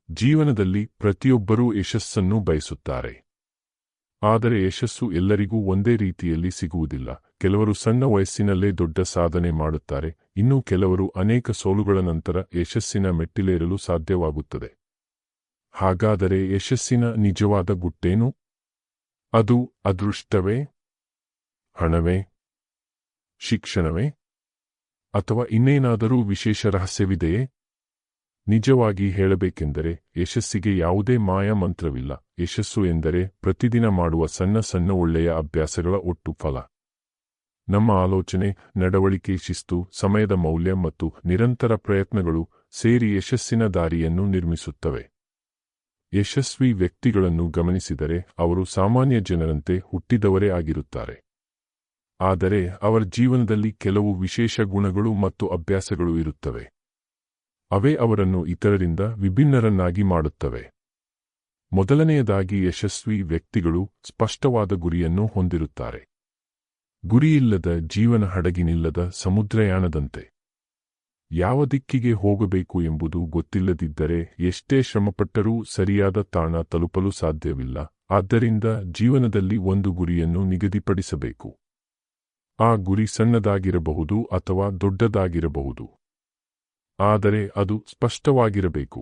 ಜೀವನದಲ್ಲಿ ಪ್ರತಿಯೊಬ್ಬರೂ ಯಶಸ್ಸನ್ನು ಬಯಸುತ್ತಾರೆ. ಆದರೆ ಯಶಸ್ಸು ಎಲ್ಲರಿಗೂ ಒಂದೇ ರೀತಿಯಲ್ಲಿ ಸಿಗುವುದಿಲ್ಲ. ಕೆಲವರು ಸಣ್ಣ ವಯಸ್ಸಿನಲ್ಲೇ ದೊಡ್ಡ ಸಾಧನೆ ಮಾಡುತ್ತಾರೆ, ಇನ್ನು ಕೆಲವರು ಅನೇಕ ಸೋಲುಗಳ ನಂತರ ಯಶಸ್ಸಿನ ಮೆಟ್ಟಿಲೇರಲು ಸಾಧ್ಯವಾಗುತ್ತದೆ. ಹಾಗಾದರೆ ಯಶಸ್ಸಿನ ನಿಜವಾದ ಗುಟ್ಟೇನು? ಅದು ಅದೃಷ್ಟವೇ? ಹಣವೇ? ಶಿಕ್ಷಣವೇ? ಅಥವಾ ಇನ್ನೇನಾದರೂ ವಿಶೇಷ ರಹಸ್ಯವಿದೆಯೇ? ನಿಜವಾಗಿ ಹೇಳಬೇಕೆಂದರೆ ಯಶಸ್ಸಿಗೆ ಯಾವುದೇ ಮಾಯಾ ಮಂತ್ರವಿಲ್ಲ. ಯಶಸ್ಸು ಎಂದರೆ ಪ್ರತಿದಿನ ಮಾಡುವ ಸಣ್ಣ ಸಣ್ಣ ಒಳ್ಳೆಯ ಅಭ್ಯಾಸಗಳ ಒಟ್ಟು ಫಲ. ನಮ್ಮ ಆಲೋಚನೆ, ನಡವಳಿಕೆ, ಶಿಸ್ತು, ಸಮಯದ ಮೌಲ್ಯ ಮತ್ತು ನಿರಂತರ ಪ್ರಯತ್ನಗಳು ಸೇರಿ ಯಶಸ್ಸಿನ ದಾರಿಯನ್ನು ನಿರ್ಮಿಸುತ್ತವೆ. ಯಶಸ್ವಿ ವ್ಯಕ್ತಿಗಳನ್ನು ಗಮನಿಸಿದರೆ ಅವರು ಸಾಮಾನ್ಯ ಜನರಂತೆ ಹುಟ್ಟಿದವರೇ ಆಗಿರುತ್ತಾರೆ. ಆದರೆ ಅವರ ಜೀವನದಲ್ಲಿ ಕೆಲವು ವಿಶೇಷ ಗುಣಗಳು ಮತ್ತು ಅಭ್ಯಾಸಗಳು ಇರುತ್ತವೆ. ಅವೇ ಅವರನ್ನು ಇತರರಿಂದ ವಿಭಿನ್ನರನ್ನಾಗಿ ಮಾಡುತ್ತವೆ. ಮೊದಲನೆಯದಾಗಿ, ಯಶಸ್ವಿ ವ್ಯಕ್ತಿಗಳು ಸ್ಪಷ್ಟವಾದ ಗುರಿಯನ್ನು ಹೊಂದಿರುತ್ತಾರೆ. ಗುರಿಯಿಲ್ಲದ ಜೀವನ ಹಡಗಿನಿಲ್ಲದ ಸಮುದ್ರಯಾನದಂತೆ. ಯಾವ ದಿಕ್ಕಿಗೆ ಹೋಗಬೇಕು ಎಂಬುದು ಗೊತ್ತಿಲ್ಲದಿದ್ದರೆ ಎಷ್ಟೇ ಶ್ರಮಪಟ್ಟರೂ ಸರಿಯಾದ ತಾಣ ತಲುಪಲು ಸಾಧ್ಯವಿಲ್ಲ. ಆದ್ದರಿಂದ ಜೀವನದಲ್ಲಿ ಒಂದು ಗುರಿಯನ್ನು ನಿಗದಿಪಡಿಸಬೇಕು. ಆ ಗುರಿ ಸಣ್ಣದಾಗಿರಬಹುದು ಅಥವಾ ದೊಡ್ಡದಾಗಿರಬಹುದು. ಆದರೆ ಅದು ಸ್ಪಷ್ಟವಾಗಿರಬೇಕು.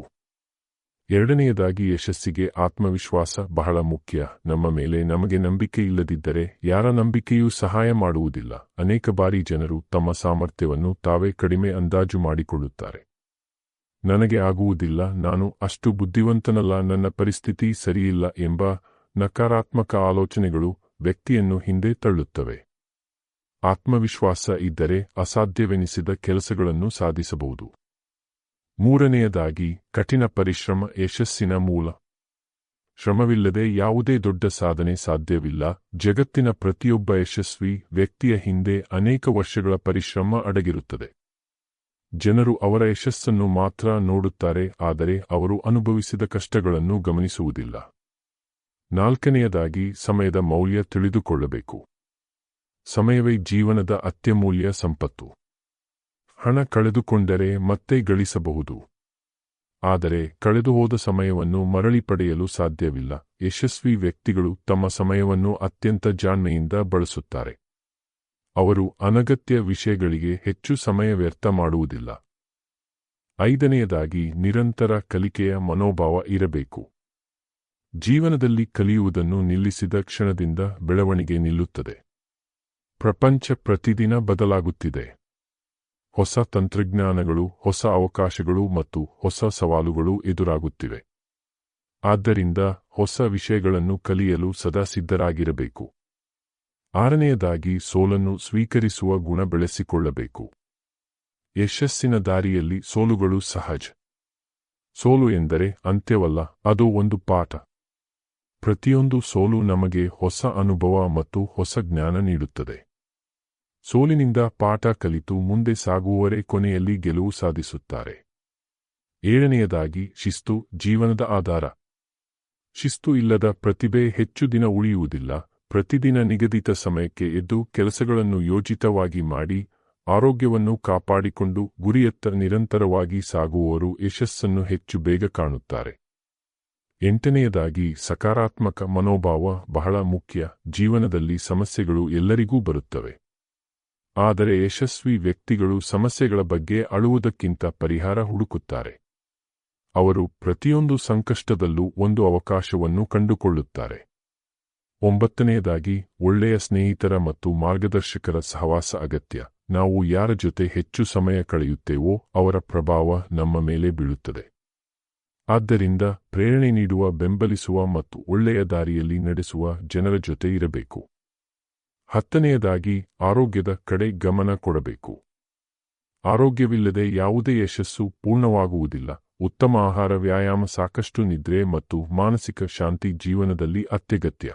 ಎರಡನೆಯದಾಗಿ, ಯಶಸ್ಸಿಗೆ ಆತ್ಮವಿಶ್ವಾಸ ಬಹಳ ಮುಖ್ಯ. ನಮ್ಮ ಮೇಲೆ ನಮಗೆ ನಂಬಿಕೆ ಇಲ್ಲದಿದ್ದರೆ ಯಾರ ನಂಬಿಕೆಯೂ ಸಹಾಯ ಮಾಡುವುದಿಲ್ಲ. ಅನೇಕ ಬಾರಿ ಜನರು ತಮ್ಮ ಸಾಮರ್ಥ್ಯವನ್ನು ತಾವೇ ಕಡಿಮೆ ಅಂದಾಜು ಮಾಡಿಕೊಳ್ಳುತ್ತಾರೆ. ನನಗೆ ಆಗುವುದಿಲ್ಲ, ನಾನು ಅಷ್ಟು ಬುದ್ಧಿವಂತನಲ್ಲ, ನನ್ನ ಪರಿಸ್ಥಿತಿ ಸರಿಯಿಲ್ಲ ಎಂಬ ನಕಾರಾತ್ಮಕ ಆಲೋಚನೆಗಳು ವ್ಯಕ್ತಿಯನ್ನು ಹಿಂದೆ ತಳ್ಳುತ್ತವೆ. ಆತ್ಮವಿಶ್ವಾಸ ಇದ್ದರೆ ಅಸಾಧ್ಯವೆನಿಸಿದ ಕೆಲಸಗಳನ್ನು ಸಾಧಿಸಬಹುದು. ಮೂರನೆಯದಾಗಿ, ಕಠಿಣ ಪರಿಶ್ರಮ ಯಶಸ್ಸಿನ ಮೂಲ. ಶ್ರಮವಿಲ್ಲದೆ ಯಾವುದೇ ದೊಡ್ಡ ಸಾಧನೆ ಸಾಧ್ಯವಿಲ್ಲ. ಜಗತ್ತಿನ ಪ್ರತಿಯೊಬ್ಬ ಯಶಸ್ವಿ ವ್ಯಕ್ತಿಯ ಹಿಂದೆ ಅನೇಕ ವರ್ಷಗಳ ಪರಿಶ್ರಮ ಅಡಗಿರುತ್ತದೆ. ಜನರು ಅವರ ಯಶಸ್ಸನ್ನು ಮಾತ್ರ ನೋಡುತ್ತಾರೆ, ಆದರೆ ಅವರು ಅನುಭವಿಸಿದ ಕಷ್ಟಗಳನ್ನು ಗಮನಿಸುವುದಿಲ್ಲ. ನಾಲ್ಕನೆಯದಾಗಿ, ಸಮಯದ ಮೌಲ್ಯ ತಿಳಿದುಕೊಳ್ಳಬೇಕು. ಸಮಯವೇ ಜೀವನದ ಅತ್ಯಮೂಲ್ಯ ಸಂಪತ್ತು. ಹಣ ಕಳೆದುಕೊಂಡರೆ ಮತ್ತೆ ಗಳಿಸಬಹುದು, ಆದರೆ ಕಳೆದುಹೋದ ಸಮಯವನ್ನು ಮರಳಿ ಪಡೆಯಲು ಸಾಧ್ಯವಿಲ್ಲ. ಯಶಸ್ವಿ ವ್ಯಕ್ತಿಗಳು ತಮ್ಮ ಸಮಯವನ್ನು ಅತ್ಯಂತ ಜಾಣ್ಮೆಯಿಂದ ಬಳಸುತ್ತಾರೆ. ಅವರು ಅನಗತ್ಯ ವಿಷಯಗಳಿಗೆ ಹೆಚ್ಚು ಸಮಯ ವ್ಯರ್ಥ ಮಾಡುವುದಿಲ್ಲ. ಐದನೆಯದಾಗಿ, ನಿರಂತರ ಕಲಿಕೆಯ ಮನೋಭಾವ ಇರಬೇಕು. ಜೀವನದಲ್ಲಿ ಕಲಿಯುವುದನ್ನು ನಿಲ್ಲಿಸಿದ ಕ್ಷಣದಿಂದ ಬೆಳವಣಿಗೆ ನಿಲ್ಲುತ್ತದೆ. ಪ್ರಪಂಚ ಪ್ರತಿದಿನ ಬದಲಾಗುತ್ತಿದೆ. ಹೊಸ ತಂತ್ರಜ್ಞಾನಗಳು, ಹೊಸ ಅವಕಾಶಗಳು ಮತ್ತು ಹೊಸ ಸವಾಲುಗಳು ಎದುರಾಗುತ್ತಿವೆ. ಆದ್ದರಿಂದ ಹೊಸ ವಿಷಯಗಳನ್ನು ಕಲಿಯಲು ಸದಾ ಸಿದ್ಧರಾಗಿರಬೇಕು. ಆರನೆಯದಾಗಿ, ಸೋಲನ್ನು ಸ್ವೀಕರಿಸುವ ಗುಣ ಬೆಳೆಸಿಕೊಳ್ಳಬೇಕು. ಯಶಸ್ಸಿನ ದಾರಿಯಲ್ಲಿ ಸೋಲುಗಳು ಸಹಜ. ಸೋಲು ಎಂದರೆ ಅಂತ್ಯವಲ್ಲ, ಅದು ಒಂದು ಪಾಠ. ಪ್ರತಿಯೊಂದು ಸೋಲು ನಮಗೆ ಹೊಸ ಅನುಭವ ಮತ್ತು ಹೊಸ ಜ್ಞಾನ ನೀಡುತ್ತದೆ. ಸೋಲಿನಿಂದ ಪಾಠ ಕಲಿತು ಮುಂದೆ ಸಾಗುವವರೇ ಕೊನೆಯಲ್ಲಿ ಗೆಲುವು ಸಾಧಿಸುತ್ತಾರೆ. ಏಳನೆಯದಾಗಿ, ಶಿಸ್ತು ಜೀವನದ ಆಧಾರ. ಶಿಸ್ತು ಇಲ್ಲದ ಪ್ರತಿಭೆ ಹೆಚ್ಚು ದಿನ ಉಳಿಯುವುದಿಲ್ಲ. ಪ್ರತಿದಿನ ನಿಗದಿತ ಸಮಯಕ್ಕೆ ಎದ್ದು ಕೆಲಸಗಳನ್ನು ಯೋಜಿತವಾಗಿ ಮಾಡಿ ಆರೋಗ್ಯವನ್ನು ಕಾಪಾಡಿಕೊಂಡು ಗುರಿಯತ್ತ ನಿರಂತರವಾಗಿ ಸಾಗುವವರು ಯಶಸ್ಸನ್ನು ಹೆಚ್ಚು ಬೇಗ ಕಾಣುತ್ತಾರೆ. ಎಂಟನೆಯದಾಗಿ, ಸಕಾರಾತ್ಮಕ ಮನೋಭಾವ ಬಹಳ ಮುಖ್ಯ. ಜೀವನದಲ್ಲಿ ಸಮಸ್ಯೆಗಳು ಎಲ್ಲರಿಗೂ ಬರುತ್ತವೆ. ಆದರೆ ಯಶಸ್ವಿ ವ್ಯಕ್ತಿಗಳು ಸಮಸ್ಯೆಗಳ ಬಗ್ಗೆ ಅಳುವುದಕ್ಕಿಂತ ಪರಿಹಾರ ಹುಡುಕುತ್ತಾರೆ. ಅವರು ಪ್ರತಿಯೊಂದು ಸಂಕಷ್ಟದಲ್ಲೂ ಒಂದು ಅವಕಾಶವನ್ನು ಕಂಡುಕೊಳ್ಳುತ್ತಾರೆ. ಒಂಬತ್ತನೆಯದಾಗಿ, ಒಳ್ಳೆಯ ಸ್ನೇಹಿತರ ಮತ್ತು ಮಾರ್ಗದರ್ಶಕರ ಸಹವಾಸ ಅಗತ್ಯ. ನಾವು ಯಾರ ಜೊತೆ ಹೆಚ್ಚು ಸಮಯ ಕಳೆಯುತ್ತೇವೋ ಅವರ ಪ್ರಭಾವ ನಮ್ಮ ಮೇಲೆ ಬೀಳುತ್ತದೆ. ಆದ್ದರಿಂದ ಪ್ರೇರಣೆ ನೀಡುವ, ಬೆಂಬಲಿಸುವ ಮತ್ತು ಒಳ್ಳೆಯ ದಾರಿಯಲ್ಲಿ ನಡೆಸುವ ಜನರ ಜೊತೆ ಇರಬೇಕು. ಹತ್ತನೆಯದಾಗಿ, ಆರೋಗ್ಯದ ಕಡೆ ಗಮನ ಕೊಡಬೇಕು. ಆರೋಗ್ಯವಿಲ್ಲದೆ ಯಾವುದೇ ಯಶಸ್ಸು ಪೂರ್ಣವಾಗುವುದಿಲ್ಲ. ಉತ್ತಮ ಆಹಾರ, ವ್ಯಾಯಾಮ, ಸಾಕಷ್ಟು ನಿದ್ರೆ ಮತ್ತು ಮಾನಸಿಕ ಶಾಂತಿ ಜೀವನದಲ್ಲಿ ಅತ್ಯಗತ್ಯ.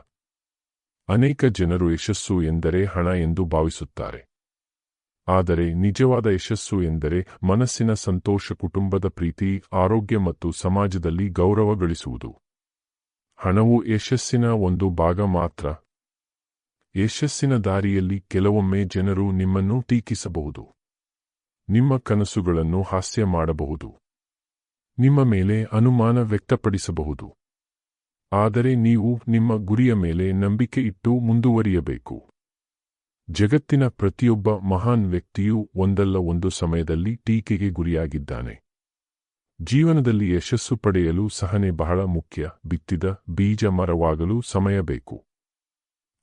ಅನೇಕ ಜನರು ಯಶಸ್ಸು ಎಂದರೆ ಹಣ ಎಂದು ಭಾವಿಸುತ್ತಾರೆ. ಆದರೆ ನಿಜವಾದ ಯಶಸ್ಸು ಎಂದರೆ ಮನಸ್ಸಿನ ಸಂತೋಷ, ಕುಟುಂಬದ ಪ್ರೀತಿ, ಆರೋಗ್ಯ ಮತ್ತು ಸಮಾಜದಲ್ಲಿ ಗೌರವ ಗಳಿಸುವುದು. ಹಣವು ಯಶಸ್ಸಿನ ಒಂದು ಭಾಗ ಮಾತ್ರ. ಯಶಸ್ಸಿನ ದಾರಿಯಲ್ಲಿ ಕೆಲವೊಮ್ಮೆ ಜನರು ನಿಮ್ಮನ್ನು ಟೀಕಿಸಬಹುದು. ನಿಮ್ಮ ಕನಸುಗಳನ್ನು ಹಾಸ್ಯ ಮಾಡಬಹುದು. ನಿಮ್ಮ ಮೇಲೆ ಅನುಮಾನ ವ್ಯಕ್ತಪಡಿಸಬಹುದು. ಆದರೆ ನೀವು ನಿಮ್ಮ ಗುರಿಯ ಮೇಲೆ ನಂಬಿಕೆ ಇಟ್ಟು ಮುಂದುವರಿಯಬೇಕು. ಜಗತ್ತಿನ ಪ್ರತಿಯೊಬ್ಬ ಮಹಾನ್ ವ್ಯಕ್ತಿಯೂ ಒಂದಲ್ಲ ಒಂದು ಸಮಯದಲ್ಲಿ ಟೀಕೆಗೆ ಗುರಿಯಾಗಿದ್ದಾನೆ. ಜೀವನದಲ್ಲಿ ಯಶಸ್ಸು ಪಡೆಯಲು ಸಹನೆ ಬಹಳ ಮುಖ್ಯ. ಬಿತ್ತಿದ ಬೀಜ ಮರವಾಗಲು ಸಮಯ ಬೇಕು.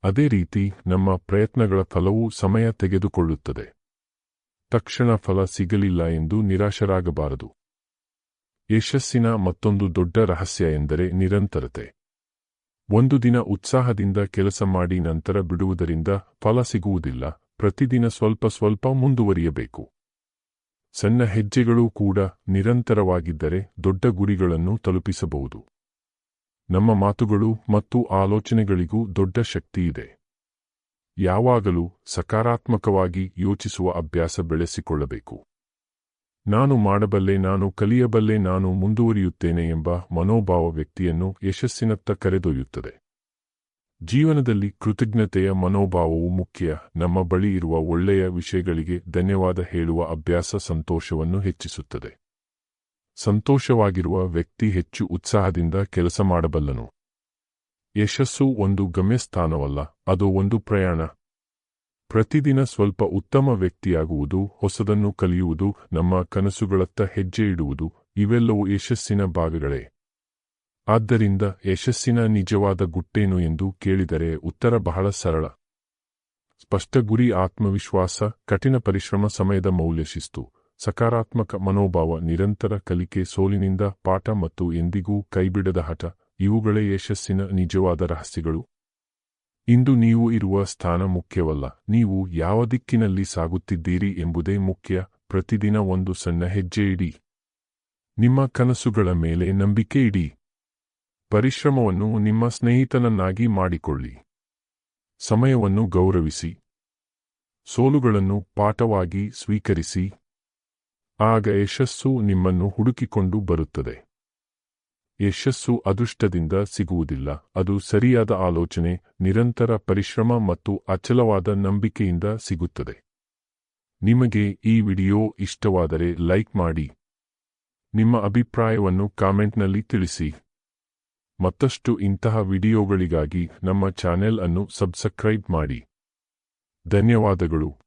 ಅದೇ ರೀತಿ ನಮ್ಮ ಪ್ರಯತ್ನಗಳ ಫಲವೂ ಸಮಯ ತೆಗೆದುಕೊಳ್ಳುತ್ತದೆ. ತಕ್ಷಣ ಫಲ ಸಿಗಲಿಲ್ಲ ಎಂದು ನಿರಾಶರಾಗಬಾರದು. ಯಶಸ್ಸಿನ ಮತ್ತೊಂದು ದೊಡ್ಡ ರಹಸ್ಯ ಎಂದರೆ ನಿರಂತರತೆ. ಒಂದು ದಿನ ಉತ್ಸಾಹದಿಂದ ಕೆಲಸ ಮಾಡಿ ನಂತರ ಬಿಡುವುದರಿಂದ ಫಲ ಸಿಗುವುದಿಲ್ಲ. ಪ್ರತಿದಿನ ಸ್ವಲ್ಪ ಸ್ವಲ್ಪ ಮುಂದುವರಿಯಬೇಕು. ಸಣ್ಣ ಹೆಜ್ಜೆಗಳೂ ಕೂಡ ನಿರಂತರವಾಗಿದ್ದರೆ ದೊಡ್ಡ ಗುರಿಗಳನ್ನು ತಲುಪಿಸಬಹುದು. ನಮ್ಮ ಮಾತುಗಳು ಮತ್ತು ಆಲೋಚನೆಗಳಿಗೂ ದೊಡ್ಡ ಶಕ್ತಿಯಿದೆ. ಯಾವಾಗಲೂ ಸಕಾರಾತ್ಮಕವಾಗಿ ಯೋಚಿಸುವ ಅಭ್ಯಾಸ ಬೆಳೆಸಿಕೊಳ್ಳಬೇಕು. ನಾನು ಮಾಡಬಲ್ಲೆ, ನಾನು ಕಲಿಯಬಲ್ಲೆ, ನಾನು ಮುಂದುವರಿಯುತ್ತೇನೆ ಎಂಬ ಮನೋಭಾವ ವ್ಯಕ್ತಿಯನ್ನು ಯಶಸ್ಸಿನತ್ತ ಕರೆದೊಯ್ಯುತ್ತದೆ. ಜೀವನದಲ್ಲಿ ಕೃತಜ್ಞತೆಯ ಮನೋಭಾವವು ಮುಖ್ಯ. ನಮ್ಮ ಬಳಿ ಇರುವ ಒಳ್ಳೆಯ ವಿಷಯಗಳಿಗೆ ಧನ್ಯವಾದ ಹೇಳುವ ಅಭ್ಯಾಸ ಸಂತೋಷವನ್ನು ಹೆಚ್ಚಿಸುತ್ತದೆ. ಸಂತೋಷವಾಗಿರುವ ವ್ಯಕ್ತಿ ಹೆಚ್ಚು ಉತ್ಸಾಹದಿಂದ ಕೆಲಸ ಮಾಡಬಲ್ಲನು. ಯಶಸ್ಸು ಒಂದು ಗಮ್ಯಸ್ಥಾನವಲ್ಲ, ಅದು ಒಂದು ಪ್ರಯಾಣ. ಪ್ರತಿದಿನ ಸ್ವಲ್ಪ ಉತ್ತಮ ವ್ಯಕ್ತಿಯಾಗುವುದು, ಹೊಸದನ್ನು ಕಲಿಯುವುದು, ನಮ್ಮ ಕನಸುಗಳತ್ತ ಹೆಜ್ಜೆ ಇಡುವುದು, ಇವೆಲ್ಲವೂ ಯಶಸ್ಸಿನ ಭಾಗಗಳೇ. ಆದ್ದರಿಂದ ಯಶಸ್ಸಿನ ನಿಜವಾದ ಗುಟ್ಟೇನು ಎಂದು ಕೇಳಿದರೆ ಉತ್ತರ ಬಹಳ ಸರಳ. ಸ್ಪಷ್ಟ ಗುರಿ, ಆತ್ಮವಿಶ್ವಾಸ, ಕಠಿಣ ಪರಿಶ್ರಮ, ಸಮಯದ ಮೌಲ್ಯ, ಶಿಸ್ತು, ಸಕಾರಾತ್ಮಕ ಮನೋಭಾವ, ನಿರಂತರ ಕಲಿಕೆ, ಸೋಲಿನಿಂದ ಪಾಠ ಮತ್ತು ಎಂದಿಗೂ ಕೈಬಿಡದ ಹಠ, ಇವುಗಳೇ ಯಶಸ್ಸಿನ ನಿಜವಾದ ರಹಸ್ಯಗಳು. ಇಂದು ನೀವು ಇರುವ ಸ್ಥಾನ ಮುಖ್ಯವಲ್ಲ, ನೀವು ಯಾವ ದಿಕ್ಕಿನಲ್ಲಿ ಸಾಗುತ್ತಿದ್ದೀರಿ ಎಂಬುದೇ ಮುಖ್ಯ. ಪ್ರತಿದಿನ ಒಂದು ಸಣ್ಣ ಹೆಜ್ಜೆ ಇಡಿ. ನಿಮ್ಮ ಕನಸುಗಳ ಮೇಲೆ ನಂಬಿಕೆ ಇಡಿ. ಪರಿಶ್ರಮವನ್ನು ನಿಮ್ಮ ಸ್ನೇಹಿತನನ್ನಾಗಿ ಮಾಡಿಕೊಳ್ಳಿ. ಸಮಯವನ್ನು ಗೌರವಿಸಿ. ಸೋಲುಗಳನ್ನು ಪಾಠವಾಗಿ ಸ್ವೀಕರಿಸಿ. ಆಗ ಯಶಸ್ಸು ನಿಮ್ಮನ್ನು ಹುಡುಕಿಕೊಂಡು ಬರುತ್ತದೆ. ಯಶಸ್ಸು ಅದೃಷ್ಟದಿಂದ ಸಿಗುವುದಿಲ್ಲ, ಅದು ಸರಿಯಾದ ಆಲೋಚನೆ, ನಿರಂತರ ಪರಿಶ್ರಮ ಮತ್ತು ಅಚಲವಾದ ನಂಬಿಕೆಯಿಂದ ಸಿಗುತ್ತದೆ. ನಿಮಗೆ ಈ ವಿಡಿಯೋ ಇಷ್ಟವಾದರೆ ಲೈಕ್ ಮಾಡಿ. ನಿಮ್ಮ ಅಭಿಪ್ರಾಯವನ್ನು ಕಾಮೆಂಟ್ನಲ್ಲಿ ತಿಳಿಸಿ. ಮತ್ತಷ್ಟು ಇಂತಹ ವಿಡಿಯೋಗಳಿಗಾಗಿ ನಮ್ಮ ಚಾನೆಲ್ ಅನ್ನು ಸಬ್ಸ್ಕ್ರೈಬ್ ಮಾಡಿ. ಧನ್ಯವಾದಗಳು.